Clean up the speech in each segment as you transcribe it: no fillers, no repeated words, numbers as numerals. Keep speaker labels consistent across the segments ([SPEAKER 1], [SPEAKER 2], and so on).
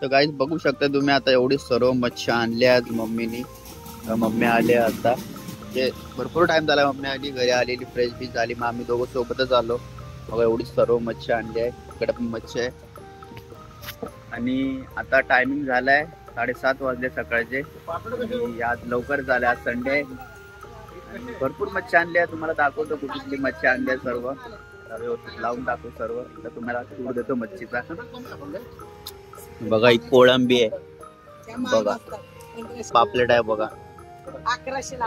[SPEAKER 1] तर गाईज बघू शकता तुम्ही आता एवढी सर्व मच्छी आणली आज मम्मीनी. मम्मी आले आता ते भरपूर टाइम झाला. मम्मी आली घरी आलेली फ्रेश बी झाली. मग आम्ही दोघं सोबतच आलो. बघा एवढी सर्व मच्छी आणली आहे. इकडे पण मच्छी आहे. आणि आता टायमिंग झालाय 7:30 वाजले सकाळचे. आज लवकर झाले. आज संडे आहे. भरपूर मच्छी आणली आहे. तुम्हाला दाखवतो कुठली मच्छी आणली आहे सर्व. व्यवस्थित लावून टाकू सर्व. तर तुम्हाला सूर देतो मच्छीचा. बघा ही कोळंबी आहे. बघा पापलेट आहे. बघा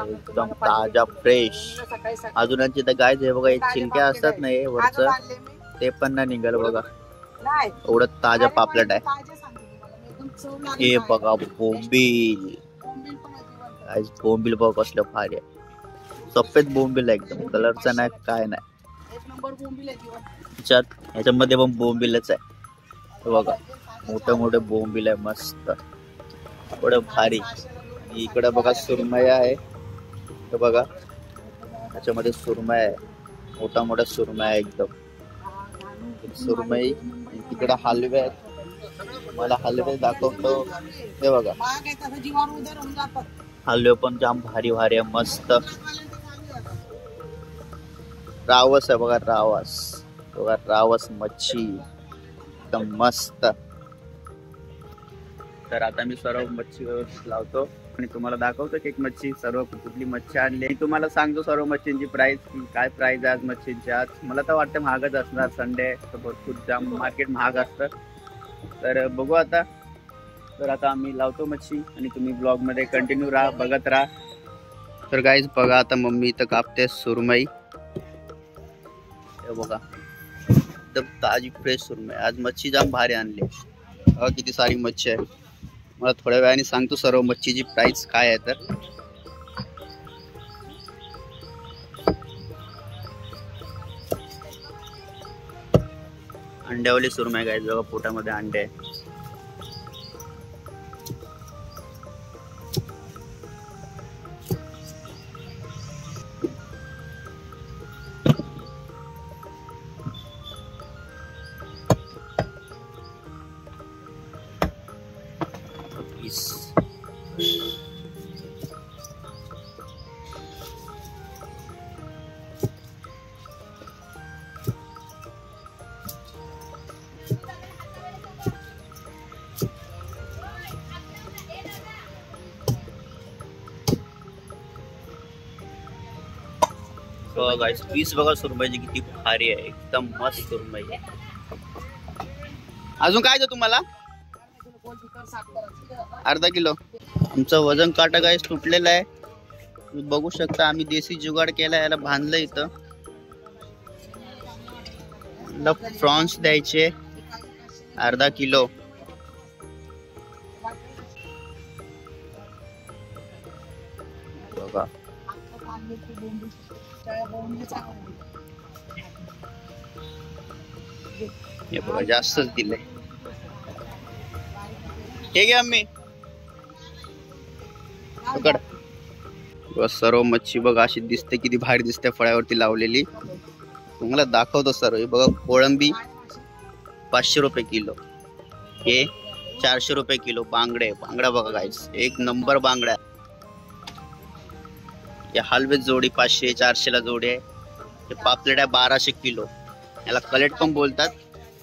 [SPEAKER 1] एकदम ताजा फ्रेश. अजूनची तर गायच आहे. बघा एक चिलक्या असतात ना हे वरचं ते पण नाही निघाल. बघा एवढं ताजा पापलेट आहे. हे बघा बोंबील. बोंबील बघ कसलं भारी आहे. सफेद बोंबील आहे एकदम. कलरचा नाही काय नाही. ह्याच्यामध्ये पण बोंबीलच आहे. बघा मोठे मोठे बोंबील आहे. मस्त एवढं भारी. इकडे बघा सुरमई आहे. तर बघा त्याच्यामध्ये सुरमई आहे. मोठा मोठा सुरमई आहे एकदम. सुरमई. तिकडे हलवे आहेत. मला हलवे दाखवतो. हे बघा हलवे पण जाम भारी भारी आहे. मस्त रावस आहे. बघा रावस. बघा रावस मच्छी एकदम मस्त. तर आता मी सर्व मच्छी व्यवस्थित लावतो आणि तुम्हाला दाखवतो की एक मच्छी सर्व कुठली मच्छी आणली. तुम्हाला सांगतो सर्व मच्छींची प्राइस काय प्राइस आहे आज मच्छींची. आज मला तर वाटतं महागच असणार. संडे तर भरपूर जाम मार्केट महाग असतं. तर बघू आता. तर आता आम्ही लावतो मच्छी आणि तुम्ही ब्लॉग मध्ये कंटिन्यू राहा बघत राहा. तर गाईज बघा आता मम्मी इथं कापते सुरमई. हे बघा एकदम ताजी फ्रेश सुरमई. आज मच्छी जाम भारी आणली. किती सारी मच्छी आहे. मला थोड्या वेळाने सांगतो सर्व मच्छीची प्राइस काय आहे. तर अंड्यावाली सुरमई गाईज. बघा पोटामध्ये अंडे आहे. गाइस पीस बघा सुरमईची किती भारी आहे. एकदम मस्त सुरमई आहे. अजून काय तुम्हाला अर्धा किलो. आमचं वजन काटा गाइस तुटलेला आहे. बघू शकता आम्ही देसी जुगाड केला. याला बांधलं इथं. प्रॉन्स द्यायचे अर्धा किलो. बघा हे बघा जास्तच दिले. हे घ्या आम्ही पकड. सर्व मच्छी बघा अशी दिसते. किती भारी दिसते फळ्यावरती लावलेली. तुम्हाला दाखवतो सर्व. हे बघा कोळंबी 500 रुपये किलो. हे 400 रुपये किलो. बांगडे. बांगडा बघा गाईस एक नंबर बांगडा. या हलवे जोडी 500-400 ला जोडी आहे. हे पापलेट आहे 1200 किलो. याला कलेट पण बोलतात.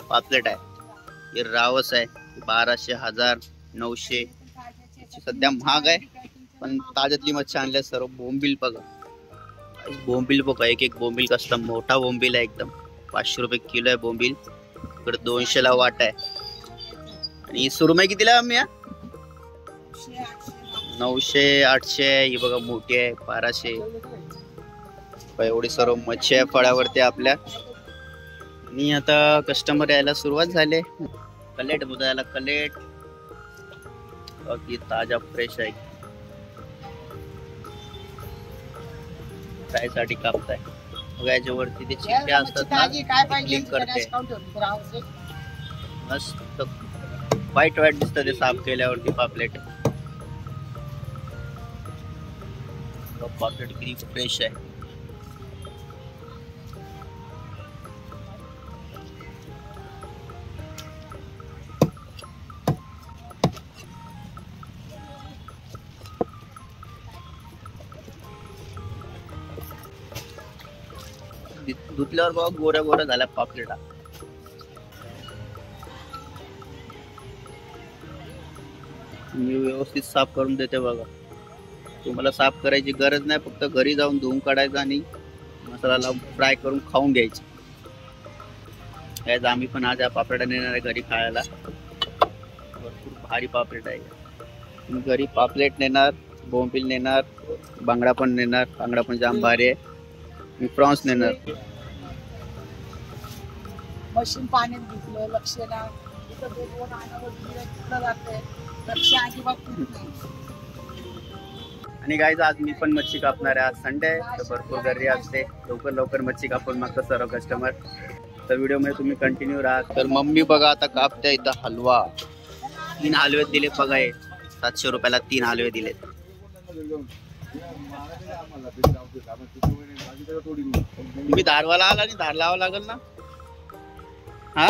[SPEAKER 1] पापलेट आहे. हे रावस आहे 1200, 1000, 900. सध्या महाग आहे पण ताज्यातली मच्छी आणल्या सर्व. बोंबील बघा. बोंबील बघा. एक बोंबील कसला मोठा बोंबील आहे एकदम. 500 रुपये किलो आहे बोंबील. इकडे 200 ला वाट आहे. आणि सुरमई कितीला आम्ही 900, 800. ही बघा मोठी आहे 1200. एवढी सर्व मच्छी आहे फळावरती आपल्या. आणि आता कस्टमर यायला सुरुवात झाले. कलेट बघा. याला कलेट बाकी ताजा फ्रेश आहे. फ्रायसाठी कापताय बघा. याच्यावरती ते चिकट्या असतात ना क्लीन करते. मस्त व्हाईट व्हाईट दिसतं ते साफ केल्यावरती पापलेट. पापलेट किती फ्रेश आहे. धुतल्यावर बघा गोऱ्या गोऱ्या झाल्या पापलेटा. मी व्यवस्थित साफ करून देते बघा. तुम्हाला साफ करायची गरज नाही, फक्त घरी जाऊन धुवून काढायचं आणि मसाला लावून फ्राय करून खाऊन घ्यायची. आम्ही पण आज या पापलेटा नेणार आहे घरी खायला. भरपूर भारी पापलेट आहे. घरी पापलेट नेणार, बोंबील नेणार, बांगडा पण नेणार. बांगडा पण जाम भारी आहे. मी प्रॉन्स नेणार.
[SPEAKER 2] मशीन पाण्यात घेतलं लक्ष ना, इथं दोन आणावं जाते लक्ष अजिबात नाही.
[SPEAKER 1] आणि गाईज आज मी पण मच्छी कापणार आहे. आज संडे आहे तर भरपूर गर्दी असते. लवकर लवकर मच्छी कापून मागतात सर्व कस्टमर. तर व्हिडिओ मध्ये तुम्ही कंटिन्यू राहा. तर मम्मी बघा आता कापते. इथं हलवा 3 हलवे दिले बघा. 700 रुपयाला 3 हलवे दिले. तुम्ही धारवाला आला आणि धार लावा लागल ना. हा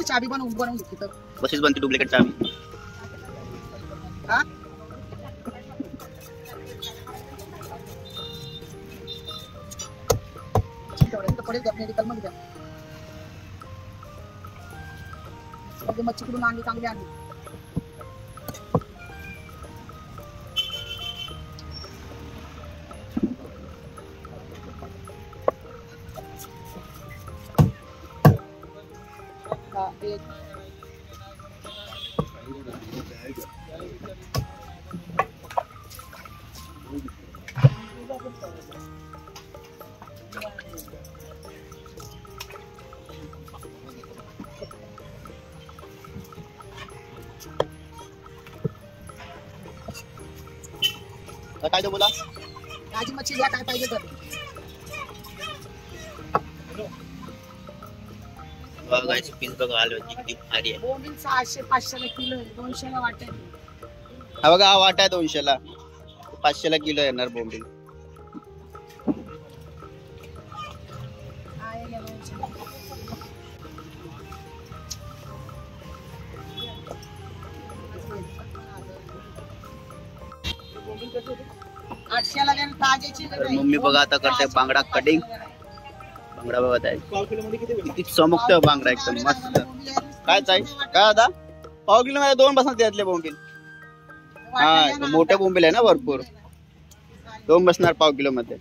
[SPEAKER 2] चाबी बनवून घेतली तर
[SPEAKER 1] कशीच बनते डुप्लिकेट चाबी.
[SPEAKER 2] मेडिकल मध्ये मच्छी कुठून आणली, चांगली आणली.
[SPEAKER 1] काय तो बोला
[SPEAKER 2] ताजी मच्छी घ्या काय पाहिजे तर.
[SPEAKER 1] गाइस पीस बघा हलव्याची किती भारी आहे.
[SPEAKER 2] बोंबील 600-500 किलो, 200 ला वाटते.
[SPEAKER 1] हा बघा हा वाटा आहे 200 ला, 500 ला किलो येणार बोंबील. मम्मी बघा आता करते बांगडा कटिंग. बांगडा बघत आहे किती चमकतोय बांगडा, एकदम मस्त. काय काय आता पाव किलो मध्ये 2 बसणार त्यातले बोंबील. हा मोठे बोंबील आहे ना भरपूर, 2 बसणार पाव किलो मध्ये.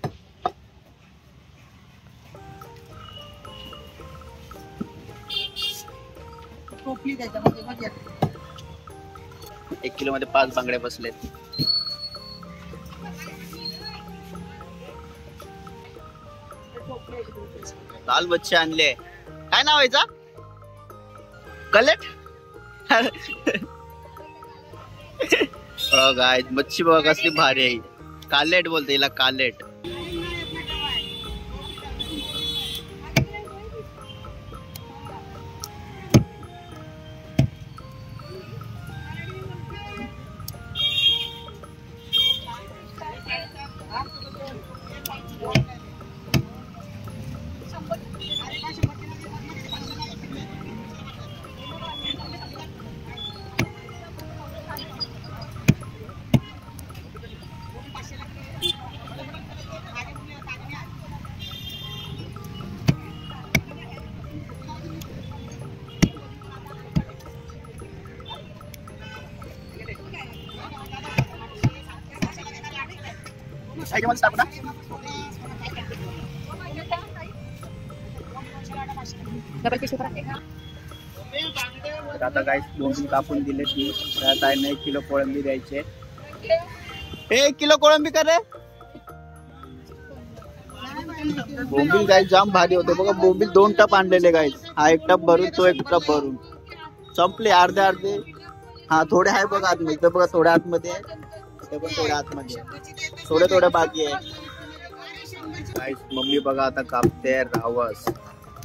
[SPEAKER 1] एक किलो मध्ये 5 बांगडे बसलेत. लाल बच्चे आणले. काय नाव आहे याचा? कलेट. गाइस मच्छी बघा कसली भारी आहे. कालेट बोलते हिला, कालेट. आता गाइस बोंबील कापून दिले की त्यात आहे 1 किलो कोळंबी द्यायचे. 1 किलो कोळंबी कर रे. बोंबील गाइस जाम भारी होते बघा. बोंबील 2 टप आणलेले गाइस. हा 1 टप भरून, तो 1 टप भरून संपले अर्धे अर्धे. हा थोडे आहे बघा आतमध्ये, इथं बघा थोड्या आतमध्ये आहे, इथे पण थोड्या आतमध्ये, थोडे थोडे बाकी आहे गाइस. मम्मी बघा आता कापते रावस.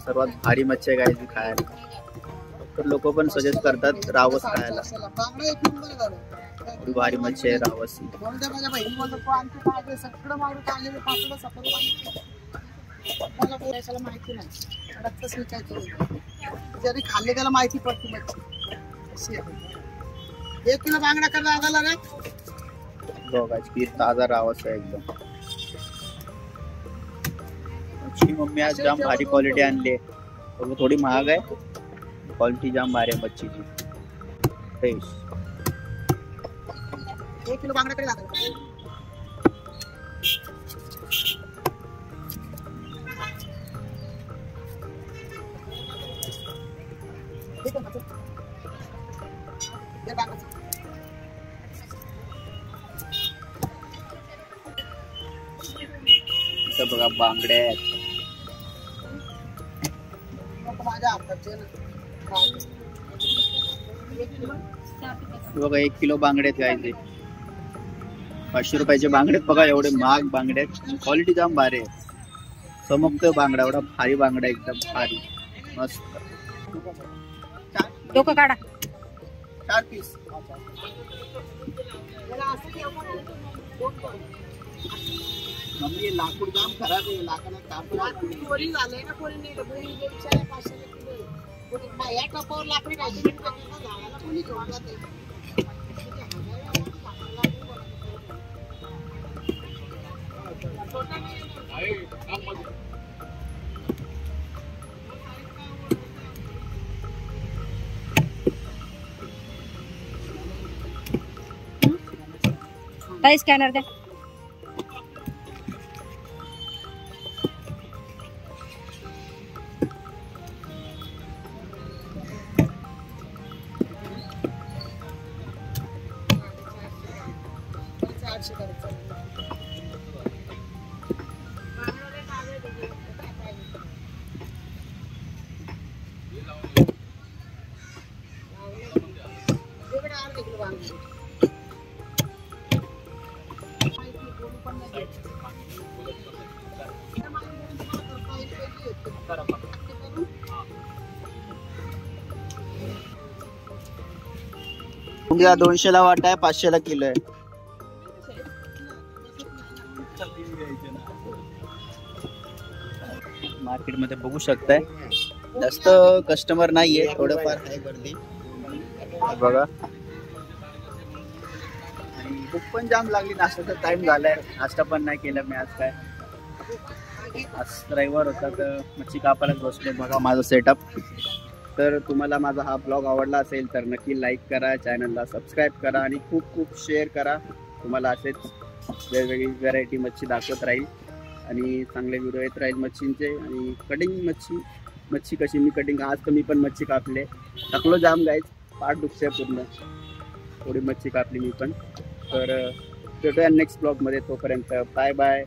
[SPEAKER 1] सर्वात भारी मच्छी आहे गाइस खायला. तर लोक पण सजेस्ट करतात रावस खायला.
[SPEAKER 2] बांगडा एक नंबर झालं.
[SPEAKER 1] एवढी भारी मच्छी आहे रावस.
[SPEAKER 2] म्हणून त्या माझ्या बहिणी म्हणतो तो आणखी काय सगळं मारून काढलेलं पाचलं सपलं मला बोलायला माहिती नाही. रक्तच विकायचं जरी खाल्ले त्याला माहिती पडते मच्छी अशी आहे. 1 किलो बांगडा करता आला रे
[SPEAKER 1] बघाच की ताजा रावस आहे एकदम. मच्छी मम्मी आज जाम भारी क्वालिटी आणली आहे. थोडी महाग आहे, क्वालिटी जाम भारी आहे मच्छीची, फ्रेश.
[SPEAKER 2] 1 किलो बांगडा कडे लागला.
[SPEAKER 1] इथं बघा बांगड्या आहेत.
[SPEAKER 2] माझ्या हाताचे
[SPEAKER 1] बघा 1 किलो बांगडे घ्यायचे. 500 रुपयाचे बांगडे बघा. एवढे महाग बांगडे आहेत. क्वालिटी जाम भारी आहे. चमकतोय बांगडा. एवढा भारी बांगडा एकदम भारी मस्त.
[SPEAKER 2] डोकं काढा.
[SPEAKER 1] 4 पीस. मम्मी लाकूड जाम खराब आहे. लाकडात
[SPEAKER 2] पोरी झालंय ना पोरी नाही पोरी 500 किलो या टपावर लाकडी भाजी झाडाला कोणी घेऊन जाते.
[SPEAKER 3] काही स्कॅनर द्या.
[SPEAKER 1] उद्या 200 ला वाटा आहे, 500 ला किलो आहे. मार्केट मध्ये बघू शकताय जास्त कस्टमर नाहीये, थोडंफार आहे गर्दी बघा. आणि भूक पण जाम लागली. नाश्त्याचा टाइम झालाय, नाश्ता पण नाही केला मी आज. काय आज रविवार होता तर मच्छी कापायलाच बसलो. बघा माझा सेटअप. तर तुम्हाला माझा हा ब्लॉग आवडला असेल तर नक्की लाईक करा, चॅनलला सबस्क्राईब करा आणि खूप खूप शेअर करा. तुम्हाला असेच वेगवेगळी व्हरायटी मच्छी दाखवत राहील आणि चांगले व्हिडिओ येत राहील मच्छींचे. आणि कटिंग मच्छी कशी मी कटिंग, आज तर मी पण मच्छी कापले, टाकलो जाम गाईज, पाठ दुखते पूर्ण, थोडी मच्छी कापली मी पण. तर भेटूया नेक्स्ट ब्लॉगमध्ये. तोपर्यंत बाय बाय.